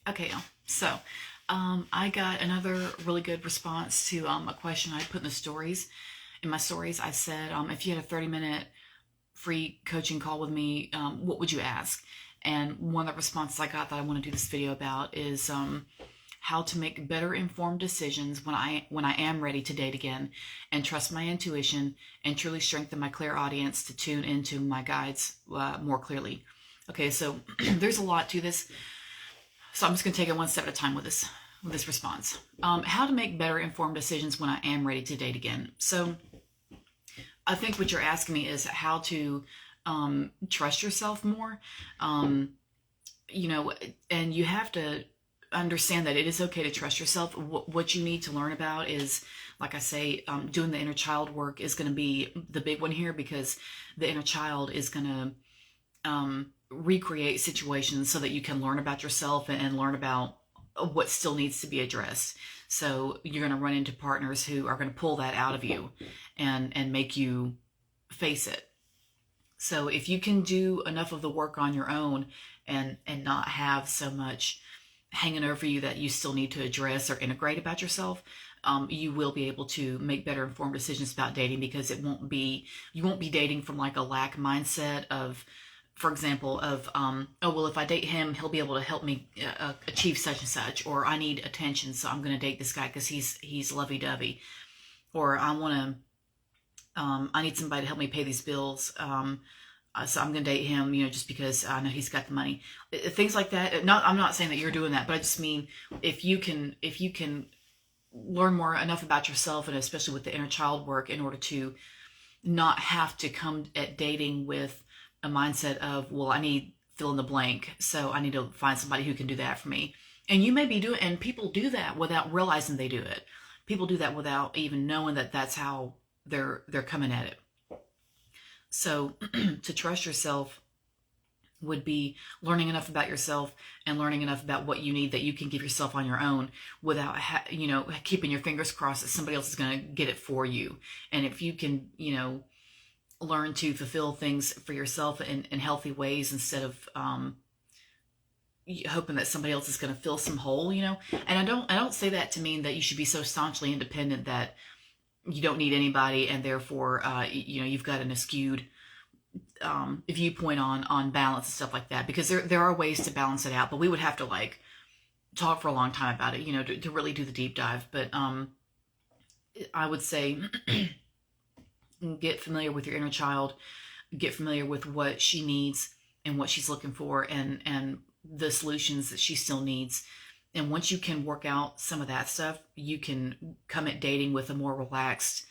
Okay, so I got another really good response to a question I put in the stories. In my stories, I said, if you had a 30-minute free coaching call with me, what would you ask? And one of the responses I got that I want to do this video about is how to make better informed decisions when I am ready to date again, and trust my intuition and truly strengthen my clairaudience to tune into my guides more clearly. Okay, so there's a lot to this. So I'm just going to take it one step at a time with this response. How to make better informed decisions when I am ready to date again. So I think what you're asking me is how to trust yourself more. You know, and you have to understand that it is okay to trust yourself. What you need to learn about is, like I say, doing the inner child work is going to be the big one here, because the inner child is going to recreate situations so that you can learn about yourself and learn about what still needs to be addressed. So you're going to run into partners who are going to pull that out of you and make you face it. So if you can do enough of the work on your own and not have so much hanging over you that you still need to address or integrate about yourself, you will be able to make better informed decisions about dating, because you won't be dating from like a lack mindset of, for example, of, oh, well, if I date him, he'll be able to help me achieve such and such, or I need attention, so I'm going to date this guy because he's lovey-dovey, or I need somebody to help me pay these bills, so I'm going to date him, just because I know he's got the money. Things like that. I'm not saying that you're doing that, but I just mean if you can learn more enough about yourself, and especially with the inner child work, in order to not have to come at dating with a mindset of, well, I need fill in the blank, so I need to find somebody who can do that for me. And you may be doing, and people do that without realizing they do it. People do that without even knowing that that's how they're coming at it. So to trust yourself would be learning enough about yourself and learning enough about what you need that you can give yourself on your own, without keeping your fingers crossed that somebody else is going to get it for you. And if you can learn to fulfill things for yourself in healthy ways, instead of hoping that somebody else is going to fill some hole, and I don't say that to mean that you should be so staunchly independent that you don't need anybody, and therefore you've got an skewed viewpoint on balance and stuff like that, because there are ways to balance it out, but we would have to like talk for a long time about it, to really do the deep dive. But I would say get familiar with your inner child, get familiar with what she needs and what she's looking for, and the solutions that she still needs. And once you can work out some of that stuff, you can come at dating with a more relaxed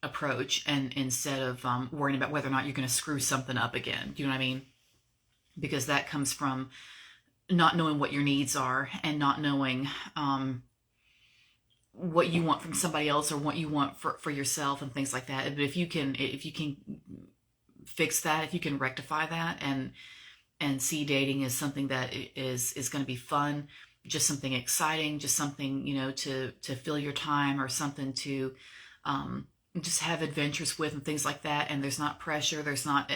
approach, and instead of worrying about whether or not you're going to screw something up again. Do you know what I mean? Because that comes from not knowing what your needs are, and not knowing what you want from somebody else, or what you want for yourself, and things like that. But if you can fix that, if you can rectify that, and see dating as something that is going to be fun, just something exciting, just something to fill your time, or something to just have adventures with, and things like that. And there's not pressure, there's not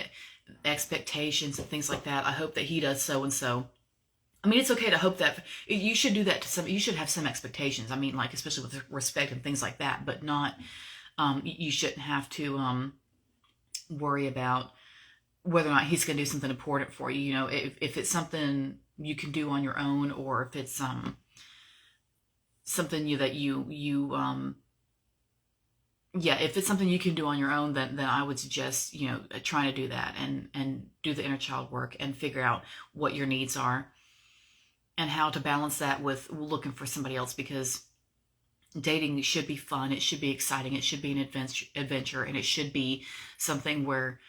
expectations and things like that. I hope that he does so and so. I mean, it's okay to hope that. You should do that to some. You should have some expectations. I mean, like, especially with respect and things like that, but not. You shouldn't have to worry about whether or not he's going to do something important for you. If it's something you can do on your own, or if it's something if it's something you can do on your own, then I would suggest trying to do that, and do the inner child work, and figure out what your needs are, and how to balance that with looking for somebody else. Because dating should be fun, it should be exciting, it should be an adventure, and it should be something where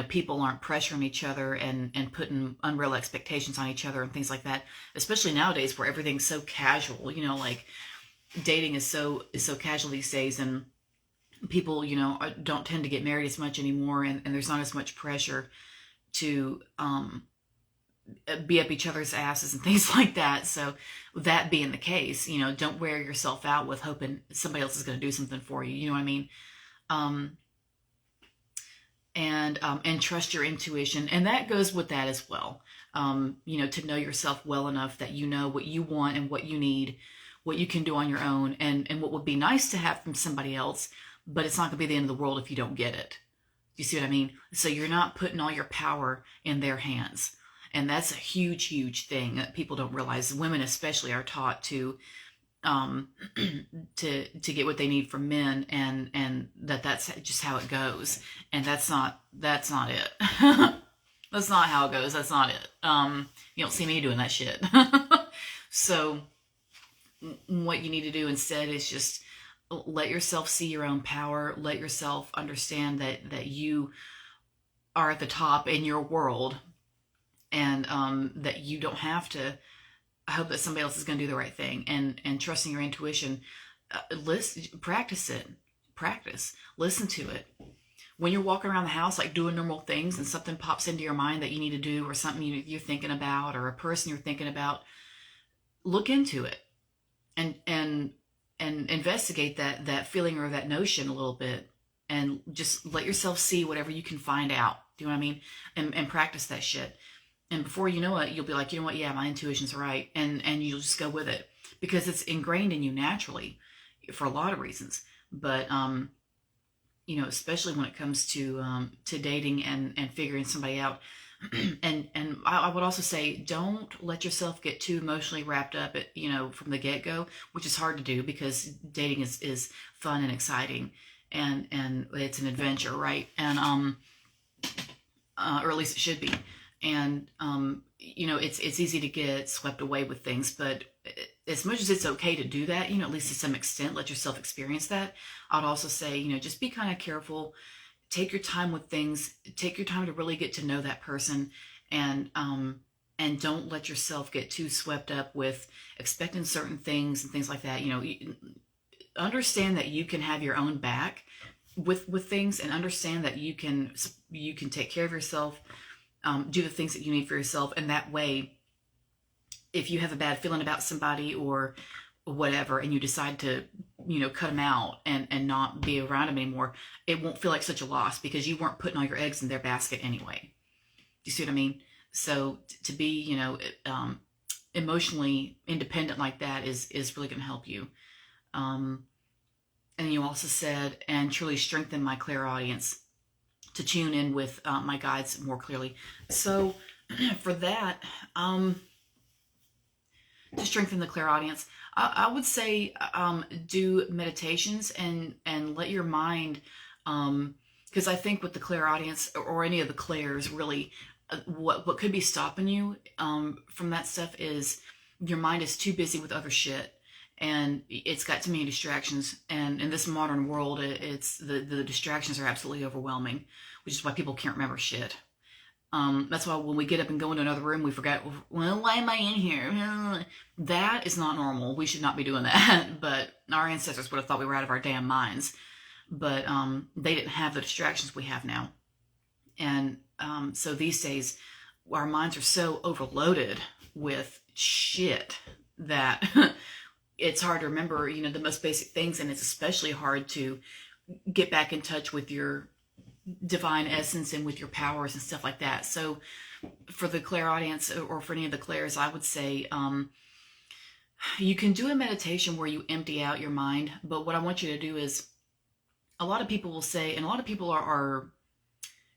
people aren't pressuring each other and putting unreal expectations on each other and things like that. Especially nowadays, where everything's so casual. Like, dating is so casual these days, and people don't tend to get married as much anymore, and there's not as much pressure to be up each other's asses and things like that. So that being the case, don't wear yourself out with hoping somebody else is going to do something for you. You know what I mean? And trust your intuition, and that goes with that as well. To know yourself well enough that you know what you want and what you need, what you can do on your own, and what would be nice to have from somebody else, but it's not going to be the end of the world if you don't get it. You see what I mean? So you're not putting all your power in their hands. And that's a huge, huge thing that people don't realize. Women especially are taught to um, to get what they need from men, and that's just how it goes. And that's not it. That's not how it goes. That's not it. You don't see me doing that shit. So what you need to do instead is just let yourself see your own power. Let yourself understand that you are at the top in your world, and that you don't have to hope that somebody else is going to do the right thing, and trusting your intuition. Practice it. Practice. Listen to it. When you're walking around the house, like doing normal things, and something pops into your mind that you need to do, or something you're thinking about, or a person you're thinking about, look into it, and investigate that feeling or that notion a little bit, and just let yourself see whatever you can find out. Do you know what I mean? And practice that shit. And before you know it, you'll be like, you know what? Yeah, my intuition's right. And you'll just go with it, because it's ingrained in you naturally for a lot of reasons. But, especially when it comes to dating and figuring somebody out. and I would also say, don't let yourself get too emotionally wrapped up from the get-go, which is hard to do, because dating is fun and exciting, and it's an adventure, right? And or at least it should be. And it's easy to get swept away with things, but as much as it's okay to do that, at least to some extent, let yourself experience that. I'd also say, just be kind of careful. Take your time with things. Take your time to really get to know that person, and don't let yourself get too swept up with expecting certain things and things like that. Understand that you can have your own back with things, and understand that you can take care of yourself, do the things that you need for yourself, and that way, if you have a bad feeling about somebody or whatever, and you decide to cut them out and not be around them anymore, it won't feel like such a loss, because you weren't putting all your eggs in their basket anyway. Do you see what I mean? So to be emotionally independent like that is really going to help you. And you also said, and truly strengthen my clairaudience, to tune in with my guides more clearly. So for that, to strengthen the clairaudience, I would say do meditations, and let your mind, because I think with the clairaudience, or any of the clairs really, what could be stopping you from that stuff is your mind is too busy with other shit, and it's got too many distractions. And in this modern world, it's the distractions are absolutely overwhelming, which is why people can't remember shit. That's why when we get up and go into another room, we forget, well, why am I in here? That is not normal. We should not be doing that. But our ancestors would have thought we were out of our damn minds. But they didn't have the distractions we have now. And so these days, our minds are so overloaded with shit that it's hard to remember, the most basic things. And it's especially hard to get back in touch with your divine essence and with your powers and stuff like that. So for the clairaudience, or for any of the clairs, I would say you can do a meditation where you empty out your mind. But what I want you to do is, a lot of people will say, and a lot of people are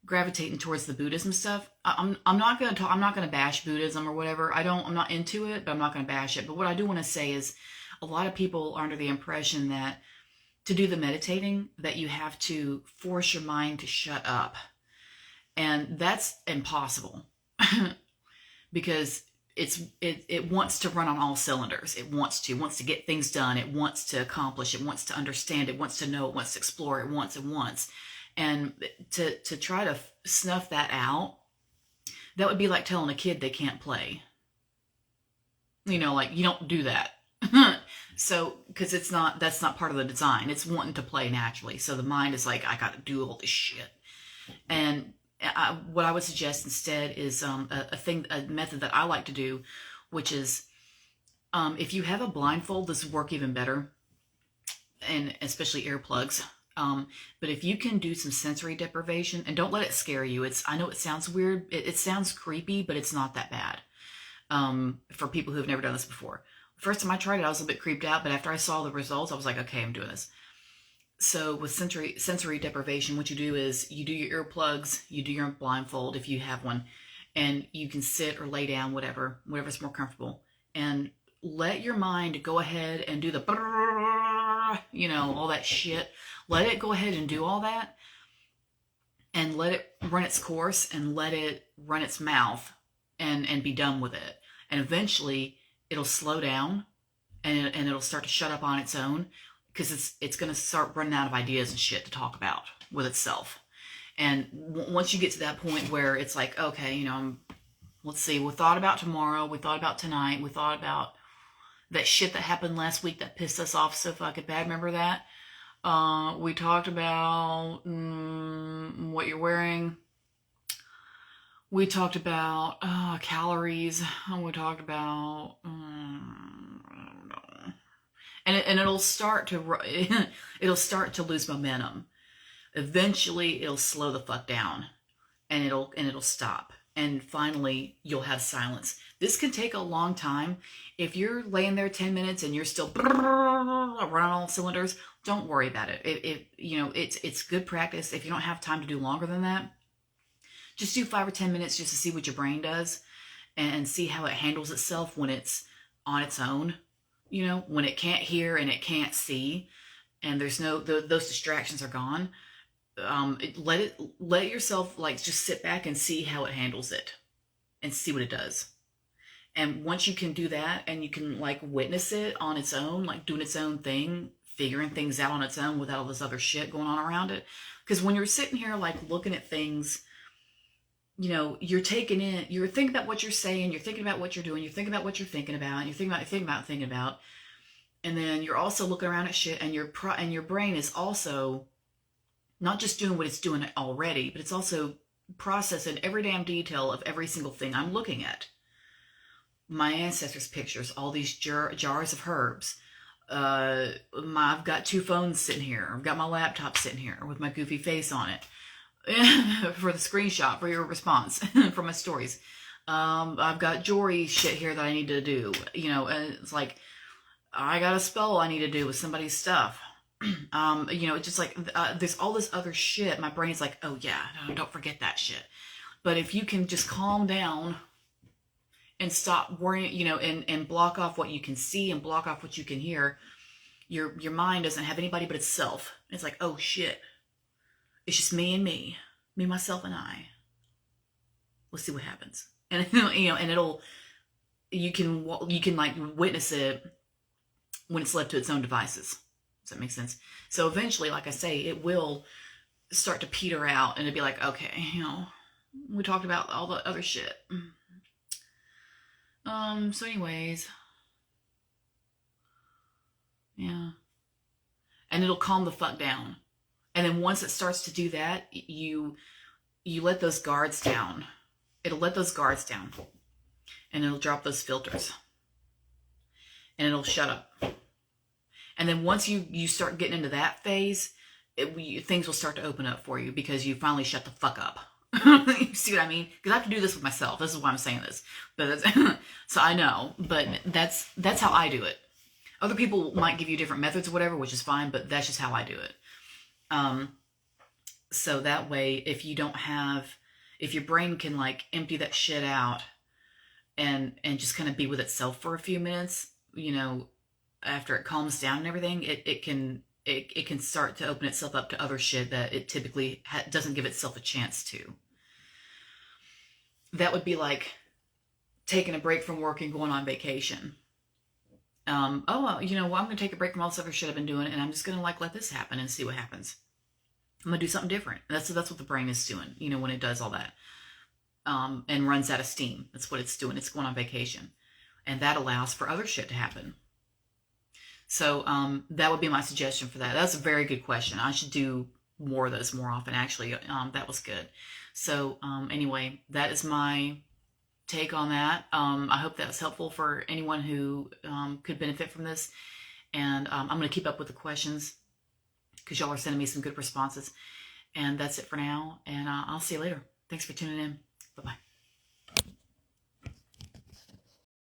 gravitating towards the Buddhism stuff. I'm not going to bash Buddhism or whatever. I'm not into it, but I'm not going to bash it. But what I do want to say is, a lot of people are under the impression that to do the meditating, that you have to force your mind to shut up. And that's impossible because it wants to run on all cylinders. It wants to get things done. It wants to accomplish. It wants to understand. It wants to know. It wants to explore. It wants. And to try to snuff that out, that would be like telling a kid they can't play. Like, you don't do that. So, because that's not part of the design. It's wanting to play naturally. So the mind is like, I got to do all this shit. And what I would suggest instead is a method that I like to do, which is if you have a blindfold, this would work even better, and especially earplugs. But if you can do some sensory deprivation, and don't let it scare you. I know it sounds weird. It sounds creepy, but it's not that bad. For people who have never done this before. First time I tried it, I was a bit creeped out, but after I saw the results, I was like, okay, I'm doing this. So with sensory deprivation, what you do is you do your earplugs, you do your blindfold if you have one, and you can sit or lay down, whatever's more comfortable, and let your mind go ahead and do the, all that shit. Let it go ahead and do all that, and let it run its course, and let it run its mouth, and be done with it. And eventually, it'll slow down, and it'll start to shut up on its own, because it's going to start running out of ideas and shit to talk about with itself. And once you get to that point where it's like, okay, let's see, we thought about tomorrow, we thought about tonight, we thought about that shit that happened last week that pissed us off so fucking bad. Remember that? We talked about what you're wearing. We talked about calories. We talked about and it'll start to lose momentum. Eventually, it'll slow the fuck down, and it'll stop, and finally, you'll have silence. This can take a long time. If you're laying there 10 minutes and you're still running all cylinders, don't worry about it. It's good practice. If you don't have time to do longer than that, just do 5 or 10 minutes just to see what your brain does, and see how it handles itself when it's on its own. When it can't hear and it can't see, and there's those distractions are gone. Let yourself just sit back and see how it handles it, and see what it does. And once you can do that, and you can witness it on its own, doing its own thing, figuring things out on its own without all this other shit going on around it. Because when you're sitting here looking at things, you're thinking about what you're saying, you're thinking about what you're doing, you're thinking about what you're thinking about, and you're thinking about, and then you're also looking around at shit, and your brain is also not just doing what it's doing already, but it's also processing every damn detail of every single thing I'm looking at. My ancestors' pictures, all these jars of herbs. I've got 2 phones sitting here. I've got my laptop sitting here with my goofy face on it. For the screenshot for your response from my stories. I've got Jory shit here that I need to do, and it's I got a spell I need to do with somebody's stuff. It's just there's all this other shit. My brain's oh yeah, no, don't forget that shit. But if you can just calm down and stop worrying, and block off what you can see and block off what you can hear, your mind doesn't have anybody but itself. It's oh shit. It's just me, myself, and I. Let's see what happens. And and you can witness it when it's left to its own devices. Does that make sense? So eventually, like I say, it will start to peter out, and it'll be okay, we talked about all the other shit. So anyways, yeah, and it'll calm the fuck down. And then once it starts to do that, you let those guards down. It'll let those guards down. And it'll drop those filters. And it'll shut up. And then once you start getting into that phase, things will start to open up for you, because you finally shut the fuck up. You see what I mean? Because I have to do this with myself. This is why I'm saying this. But so I know. But that's how I do it. Other people might give you different methods or whatever, which is fine. But that's just how I do it. So that way, if your brain can empty that shit out and just kind of be with itself for a few minutes, after it calms down and everything, it can start to open itself up to other shit that it typically doesn't give itself a chance to. That would be taking a break from work and going on vacation. I'm going to take a break from all this other shit I've been doing, and I'm just going to let this happen and see what happens. I'm going to do something different. That's what the brain is doing, when it does all that. And runs out of steam. That's what it's doing. It's going on vacation. And that allows for other shit to happen. So that would be my suggestion for that. That's a very good question. I should do more of those more often, actually. That was good. So anyway, that is my take on that. I hope that was helpful for anyone who could benefit from this. And I'm going to keep up with the questions because y'all are sending me some good responses. And that's it for now. And I'll see you later. Thanks for tuning in. Bye-bye.